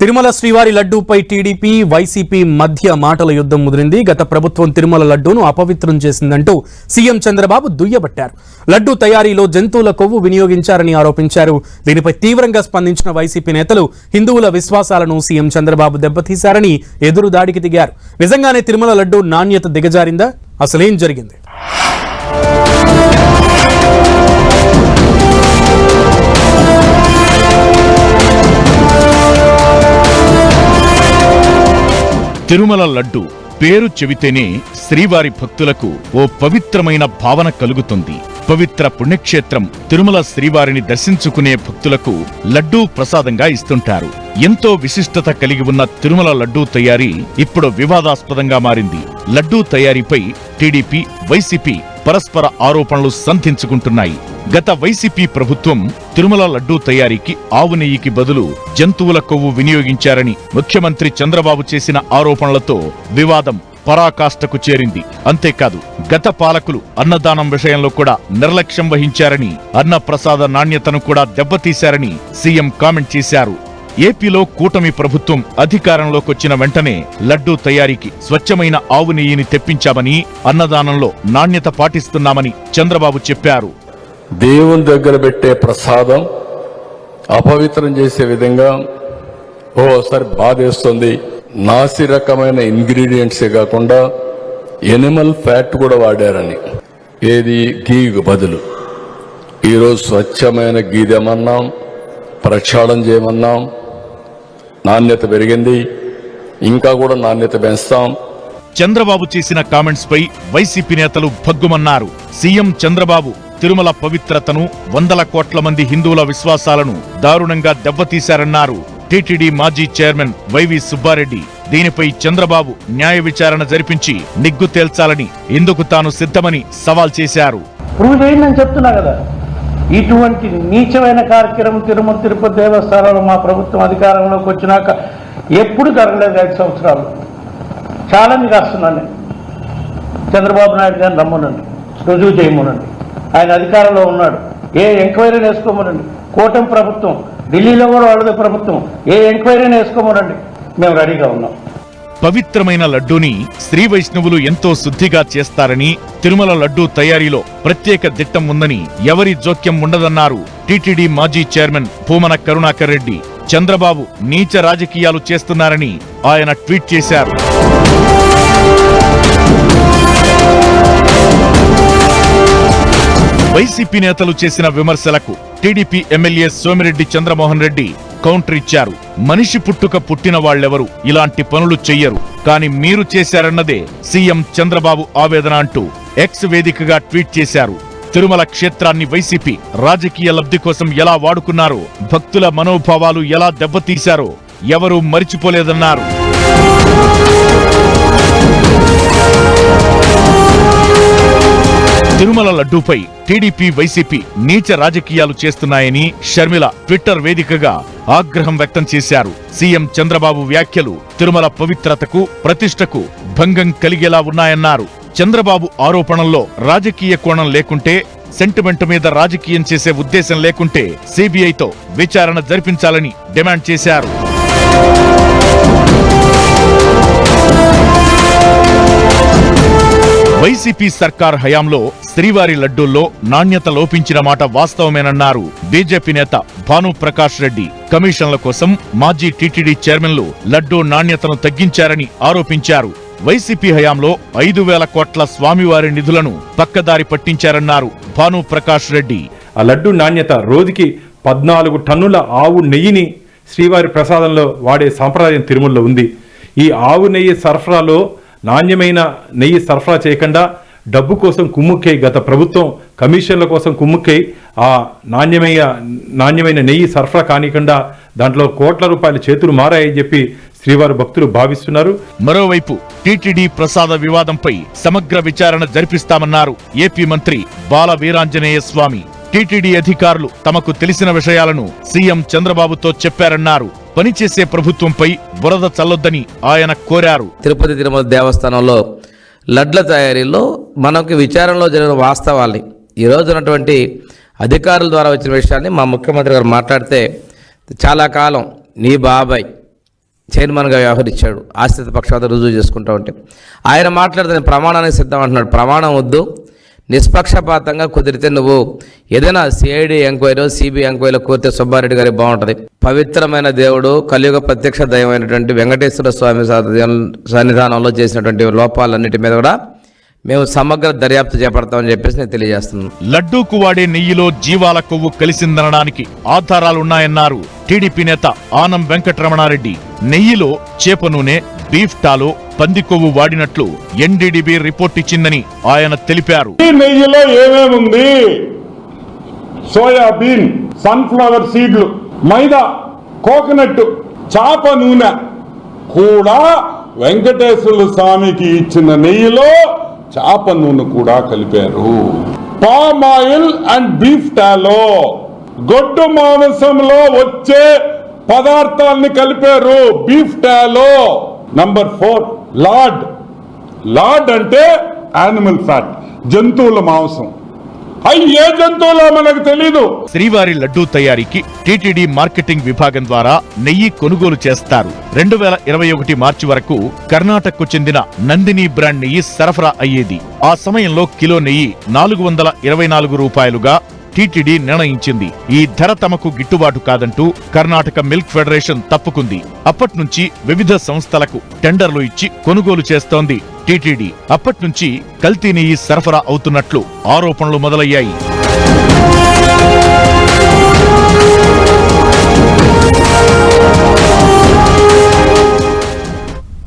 తిరుమల శ్రీవారి లడ్డూపై TDP YCP మధ్య మాటల యుద్ధం ముదిరింది. గత ప్రభుత్వం తిరుమల లడ్డూను అపవిత్రం చేసిందంటూ సీఎం చంద్రబాబు దుయ్యబట్టారు. లడ్డూ తయారీలో జంతువుల కొవ్వు వినియోగించారని ఆరోపించారు. దీనిపై తీవ్రంగా స్పందించిన వైసీపీ నేతలు హిందువుల విశ్వాసాలను సీఎం చంద్రబాబు దెబ్బతీశారని ఎదురుదాడికి దిగారు. నిజంగానే తిరుమల లడ్డూ నాణ్యత దిగజారిందా? అసలేం జరిగింది? తిరుమల లడ్డు పేరు చెబితేనే శ్రీవారి భక్తులకు ఓ పవిత్రమైన భావన కలుగుతుంది. పవిత్ర పుణ్యక్షేత్రం తిరుమల శ్రీవారిని దర్శించుకునే భక్తులకు లడ్డూ ప్రసాదంగా ఇస్తుంటారు. ఎంతో విశిష్టత కలిగి ఉన్న తిరుమల లడ్డూ తయారీ ఇప్పుడు వివాదాస్పదంగా మారింది. లడ్డూ తయారీపై టీడీపీ, వైసీపీ పరస్పర ఆరోపణలు సంధించుకుంటున్నాయి. గత వైసీపీ ప్రభుత్వం తిరుమల లడ్డూ తయారీకి ఆవు నెయ్యికి బదులు జంతువుల కొవ్వు వినియోగించారని ముఖ్యమంత్రి చంద్రబాబు చేసిన ఆరోపణలతో వివాదం పరాకాష్ఠకు చేరింది. అంతేకాదు, గత పాలకులు అన్నదానం విషయంలో కూడా నిర్లక్ష్యం వహించారని, అన్న ప్రసాద నాణ్యతను కూడా దెబ్బతీశారని సీఎం కామెంట్ చేశారు. ఏపీలో కూటమి ప్రభుత్వం అధికారంలోకొచ్చిన వెంటనే లడ్డూ తయారీకి స్వచ్ఛమైన ఆవు నెయ్యిని తెప్పించామని, అన్నదానంలో నాణ్యత పాటిస్తున్నామని చంద్రబాబు చెప్పారు. దేవుని దగ్గర పెట్టే ప్రసాదం అపవిత్రం చేసే విధంగా ఓసారి బాధేస్తుంది. నాసి రకమైన ఇంగ్రీడియంట్సే కాకుండా ఎనిమల్ ఫ్యాట్ కూడా వాడారని, ఏది గీకు బదులు. ఈరోజు స్వచ్ఛమైన గీ తెమన్నాం, ప్రక్షాళన చేయమన్నాం, నాణ్యత పెరిగింది, ఇంకా కూడా నాణ్యత పెంచుతాం. చంద్రబాబు చేసిన కామెంట్స్ పై వైసీపీ నేతలు భగ్గుమన్నారు. సీఎం చంద్రబాబు తిరుమల పవిత్రతను, వందల కోట్ల మంది హిందువుల విశ్వాసాలను దారుణంగా దెబ్బతీశారన్నారు టీటీడీ మాజీ చైర్మన్ వైవి సుబ్బారెడ్డి. దీనిపై చంద్రబాబు న్యాయ విచారణ జరిపించి నిగ్గు తేల్చాలని, ఇందుకు తాను సిద్ధమని సవాల్ చేశారు. ప్రూవ్ చేయండి అని చెప్తున్నా కదా. ఇటువంటి నీచమైన కార్యక్రమం తిరుమల తిరుపతి దేవస్థానంలో మా ప్రభుత్వం అధికారంలోకి వచ్చినాక ఎప్పుడు జరగలేదు. 5 సంవత్సరాలు ఛాలెంజ్ కాస్తున్నాను. చంద్రబాబు నాయుడు గారిని రమ్మనండి, రుజువు చేయమనండి. ఆయన అధికారంలో ఉన్నాడు. ఏ ఎంక్వైరీని వేసుకోమనండి. కూటమి ప్రభుత్వం, ఢిల్లీలో కూడా వాళ్ళదే ప్రభుత్వం, ఏ ఎంక్వైరీని వేసుకోమనండి. మేము రెడీగా ఉన్నాం. పవిత్రమైన లడ్డూని శ్రీ వైష్ణవులు ఎంతో శుద్ధిగా చేస్తారని, తిరుమల లడ్డూ తయారీలో ప్రత్యేక దిట్టం ఉందని, ఎవరి జోక్యం ఉండదన్నారు టీటీడీ మాజీ చైర్మన్ భూమన కరుణాకర్ రెడ్డి. చంద్రబాబు నీచ రాజకీయాలు చేస్తున్నారని ఆయన ట్వీట్ చేశారు. వైసీపీ నేతలు చేసిన విమర్శలకు TDP MLA Somireddy Chandramohan Reddy counter ఇచ్చారు. మనిషి పుట్టుక పుట్టిన వాళ్లెవరూ ఇలాంటి పనులు చెయ్యరు, కానీ మీరు చేశారన్నదే సీఎం చంద్రబాబు ఆవేదన అంటూ ఎక్స్ వేదికగా ట్వీట్ చేశారు. తిరుమల క్షేత్రాన్ని వైసీపీ రాజకీయ లబ్ధి కోసం ఎలా వాడుకున్నారో, భక్తుల మనోభావాలు ఎలా దెబ్బతీశారో ఎవరూ మరిచిపోలేదన్నారు. తిరుమల లడ్డూపై టీడీపీ, వైసీపీ నీచ రాజకీయాలు చేస్తున్నాయని షర్మిల ట్విట్టర్ వేదికగా ఆగ్రహం వ్యక్తం చేశారు. సీఎం చంద్రబాబు వ్యాఖ్యలు తిరుమల పవిత్రతకు, ప్రతిష్టకు భంగం కలిగేలా ఉన్నాయన్నారు. చంద్రబాబు ఆరోపణల్లో రాజకీయ కోణం లేకుంటే, సెంటిమెంట్ మీద రాజకీయం చేసే ఉద్దేశం లేకుంటే సీబీఐతో విచారణ జరిపించాలని డిమాండ్ చేశారు. వైసీపీ సర్కార్ హయాంలో శ్రీవారి లడ్డూల్లో నాణ్యత లోపించిన మాట వాస్తవమేనన్నారు బీజేపీ నేత భానుప్రకాష్ రెడ్డి. కమిషన్ల కోసం మాజీ టీటీడీ చైర్మన్లు లడ్డూ నాణ్యతను తగ్గించారని ఆరోపించారు. వైసీపీ హయాంలో 5,000 కోట్ల స్వామివారి నిధులను పక్కదారి పట్టించారన్నారు భానుప్రకాష్ రెడ్డి. ఆ లడ్డూ నాణ్యత రోజుకి 14 టన్నుల ఆవు నెయ్యిని శ్రీవారి ప్రసాదంలో వాడే సాంప్రదాయం తిరుమలలో ఉంది. ఈ ఆవు నెయ్యి సరఫరాలో నాణ్యమైన నెయ్యి సరఫరా చేయకుండా డబ్బు కోసం కుమ్ముక్కై గత ప్రభుత్వం కమిషన్ల కోసం కుమ్ముక్కై ఆ నాణ్యమైన నెయ్యి సరఫరా కానికుండా దాంట్లో కోట్ల రూపాయల చేతులు మారాయని చెప్పి శ్రీవారి భక్తులు భావిస్తున్నారు. మరోవైపు టీటీడీ ప్రసాద వివాదంపై సమగ్ర విచారణ జరిపిస్తామన్నారు ఏపీ మంత్రి బాల వీరాంజనేయ స్వామి. టీటీడీ అధికారులు తమకు తెలిసిన విషయాలను సీఎం చంద్రబాబుతో చెప్పారన్నారు. పనిచేసే ప్రభుత్వంపై బురద చల్లొద్దని ఆయన కోరారు. తిరుపతి తిరుమల దేవస్థానంలో లడ్ల తయారీలో మనకి విచారణలో జరిగిన వాస్తవాల్ని, ఈరోజు ఉన్నటువంటి అధికారుల ద్వారా వచ్చిన విషయాన్ని మా ముఖ్యమంత్రి గారు మాట్లాడితే, చాలా కాలం నీ బాబాయ్ చైర్మన్గా వ్యవహరించాడు. ఆశ్రిత పక్షపాతం రుజువు చేసుకుంటా ఉంటే ఆయన మాట్లాడుతున్న ప్రమాణానికి సిద్ధం అంటున్నాడు. ప్రమాణం వద్దు, నిష్పక్షపాతంగా కుదిరితే నువ్వు ఏదైనా సిఐడి ఎంక్వైరీ సిబిఐ ఎంక్వైరీలో కోరితే సుబ్బారెడ్డి గారికి బాగుంటుంది. పవిత్రమైన దేవుడు కలియుగ ప్రత్యక్ష దైవమైనటువంటి వెంకటేశ్వర స్వామి సన్నిధానంలో చేసినటువంటి లోపాలన్నిటి మీద కూడా మేము సమగ్ర దర్యాప్తు చేపడతామని చెప్పేసి నేను తెలియజేస్తున్నాను. లడ్డూకు వాడే నెయ్యిలో జీవాల కొవ్వు కలిసిందనడానికి ఆధారాలున్నాయన్నారు టీడీపీ నేత ఆనం వెంకటరమణారెడ్డి. నెయ్యిలో చేప నూనె, బీఫ్ టాలో పంది కొవ్వు వాడినట్లు ఎన్డీడీబీ రిపోర్ట్ ఇచ్చిందని ఆయన తెలిపారు. ఈ నెయ్యిలో ఏమేముంది? సోయాబీన్, సన్ఫ్లవర్ సీడ్లు, మైదా, కోకోనట్, చాప నూనె కూడా వెంకటేశ్వర స్వామికి ఇచ్చిన నెయ్యిలో చాప నూనె కూడా కలిపారు. పామ్ ఆయిల్ అండ్ బీఫ్ టాలో గొడ్డు మాంసంలో వచ్చే పదార్థాలని కలిపారు బీఫ్ టాలో. Number 4 lord. లార్డ్ అంటే యానిమల్ ఫ్యాట్, జంతువుల మాంసం. ఏ జంతువులో మనకు తెలీదు. శ్రీవారి లడ్డూ తయారీకి టీటీడీ మార్కెటింగ్ విభాగం ద్వారా నెయ్యి కొనుగోలు చేస్తారు. 2021 మార్చి వరకు కర్ణాటకకు చెందిన నందిని బ్రాండ్ నెయ్యి సరఫరా అయ్యేది. ఆ సమయంలో కిలో నెయ్యి 424 రూపాయలుగా టీటీడీ నిర్ణయించింది. ఈ ధర తమకు గిట్టుబాటు కాదంటూ కర్ణాటక మిల్క్ ఫెడరేషన్ తప్పుకుంది. అప్పట్నుంచి వివిధ సంస్థలకు టెండర్లు ఇచ్చి కొనుగోలు చేస్తోంది టీటీడీ. అప్పట్నుంచి కల్తీ నెయ్యి సరఫరా అవుతున్నట్లు ఆరోపణలు మొదలయ్యాయి.